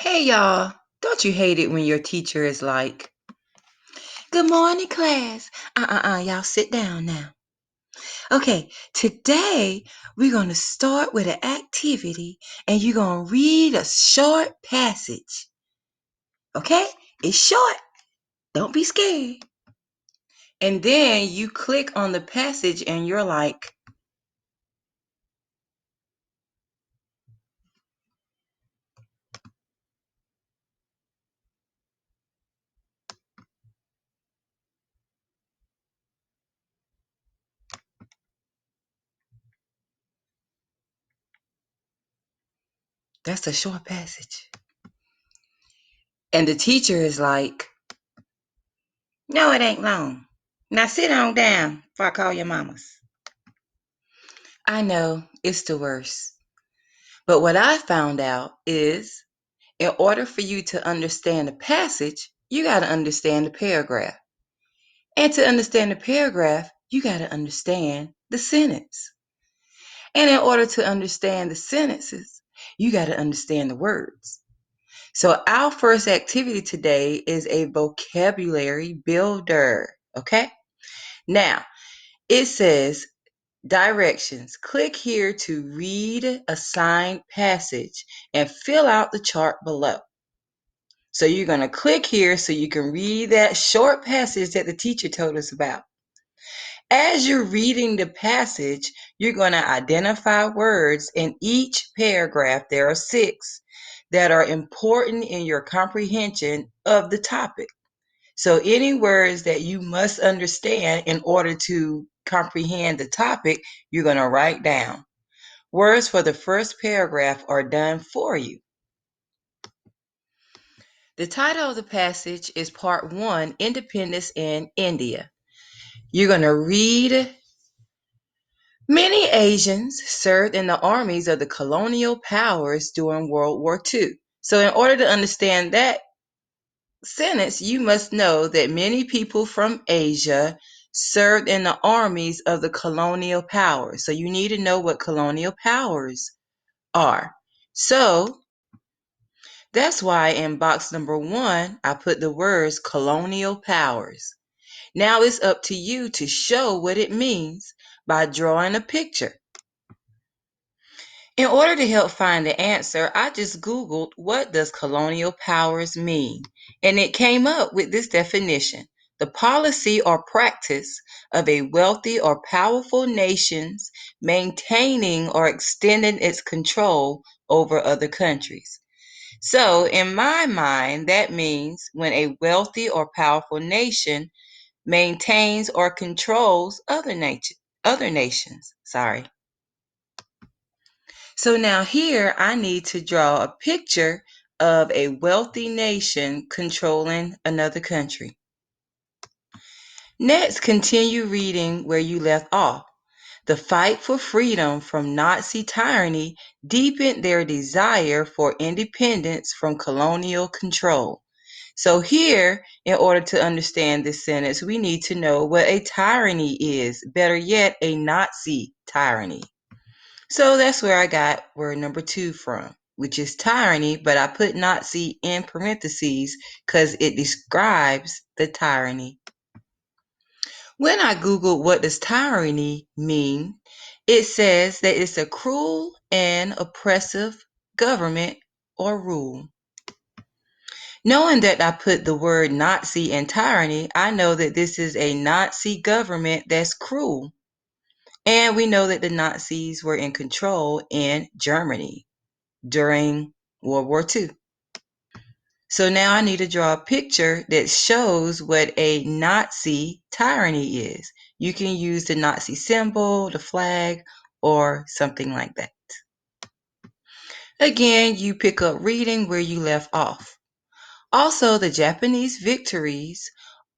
Hey y'all, don't you hate it when your teacher is like, "Good morning, class. Y'all sit down now. Okay, today we're going to start with an activity and you're going to read a short passage. Okay? It's short. Don't be scared." And then you click on the passage and you're like, "That's a short passage." And the teacher is like, "No, it ain't long. Now sit on down before I call your mamas." I know, it's the worst. But what I found out is in order for you to understand the passage, you got to understand the paragraph. And to understand the paragraph, you got to understand the sentence. And in order to understand the sentences, you got to understand the words. So our first activity today is a vocabulary builder. Okay? Now, it says directions. Click here to read assigned passage and fill out the chart below. So you're going to click here so you can read that short passage that the teacher told us about. As you're reading the passage, you're going to identify words in each paragraph. There are 6 that are important in your comprehension of the topic. So any words that you must understand in order to comprehend the topic, you're going to write down. Words for the first paragraph are done for you. The title of the passage is Part 1, Independence in India. You're going to read, many Asians served in the armies of the colonial powers during World War II. So in order to understand that sentence, you must know that many people from Asia served in the armies of the colonial powers. So you need to know what colonial powers are. So that's why in box number 1, I put the words colonial powers. Now it's up to you to show what it means by drawing a picture. In order to help find the answer, I just Googled what does colonial powers mean, and it came up with this definition: the policy or practice of a wealthy or powerful nations maintaining or extending its control over other countries. So in my mind, that means when a wealthy or powerful nation maintains or controls other nations. Sorry. So now here I need to draw a picture of a wealthy nation controlling another country. Next, continue reading where you left off. The fight for freedom from Nazi tyranny deepened their desire for independence from colonial control. So here, in order to understand this sentence, we need to know what a tyranny is. Better yet, a Nazi tyranny. So that's where I got word number 2 from, which is tyranny, but I put Nazi in parentheses because it describes the tyranny. When I Googled what does tyranny mean, it says that it's a cruel and oppressive government or rule. Knowing that I put the word Nazi and tyranny, I know that this is a Nazi government that's cruel. And we know that the Nazis were in control in Germany during World War II. So now I need to draw a picture that shows what a Nazi tyranny is. You can use the Nazi symbol, the flag, or something like that. Again, you pick up reading where you left off. Also, the Japanese victories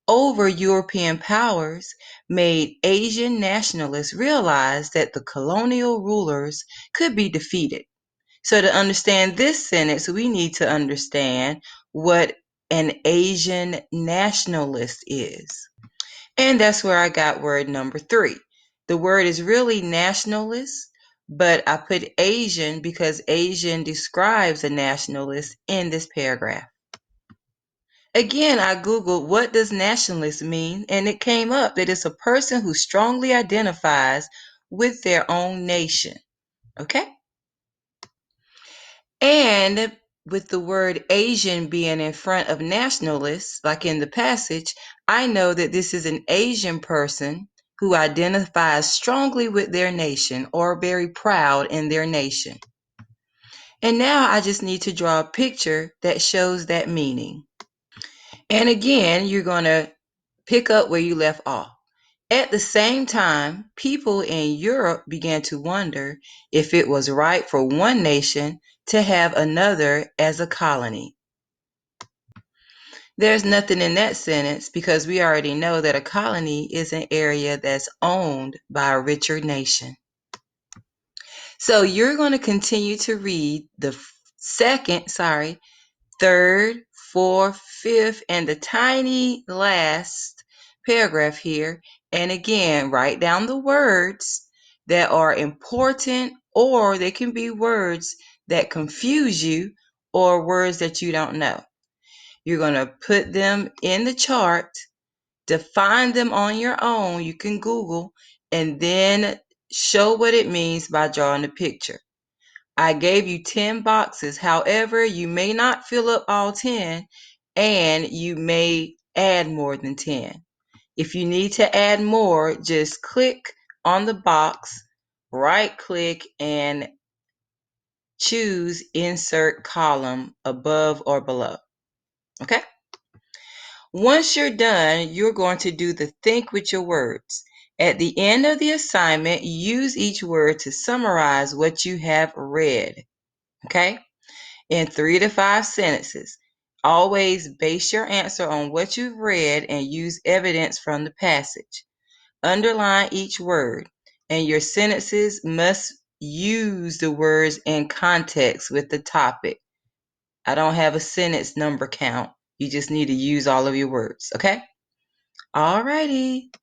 over European powers made Asian nationalists realize that the colonial rulers could be defeated. So to understand this sentence, we need to understand what an Asian nationalist is. And that's where I got word number 3. The word is really nationalist, but I put Asian because Asian describes a nationalist in this paragraph. Again, I Googled what does nationalist mean, and it came up that it's a person who strongly identifies with their own nation. Okay? And with the word Asian being in front of nationalists, like in the passage, I know that this is an Asian person who identifies strongly with their nation or very proud in their nation. And now I just need to draw a picture that shows that meaning. And again, you're going to pick up where you left off. At the same time, people in Europe began to wonder if it was right for one nation to have another as a colony. There's nothing in that sentence because we already know that a colony is an area that's owned by a richer nation. So you're going to continue to read the third, fourth, fifth, and the tiny last paragraph here. And again, write down the words that are important, or they can be words that confuse you or words that you don't know. You're going to put them in the chart, define them on your own. You can Google, and then show what it means by drawing a picture. I gave you 10 boxes. However, you may not fill up all 10, and you may add more than 10. If you need to add more, just click on the box, right click, and choose Insert Column above or below. Okay? Once you're done, you're going to do the think with your words. At the end of the assignment, use each word to summarize what you have read. Okay? In 3 to 5 sentences. Always base your answer on what you've read and use evidence from the passage. Underline each word, and your sentences must use the words in context with the topic. I don't have a sentence number count. You just need to use all of your words, okay? Alrighty.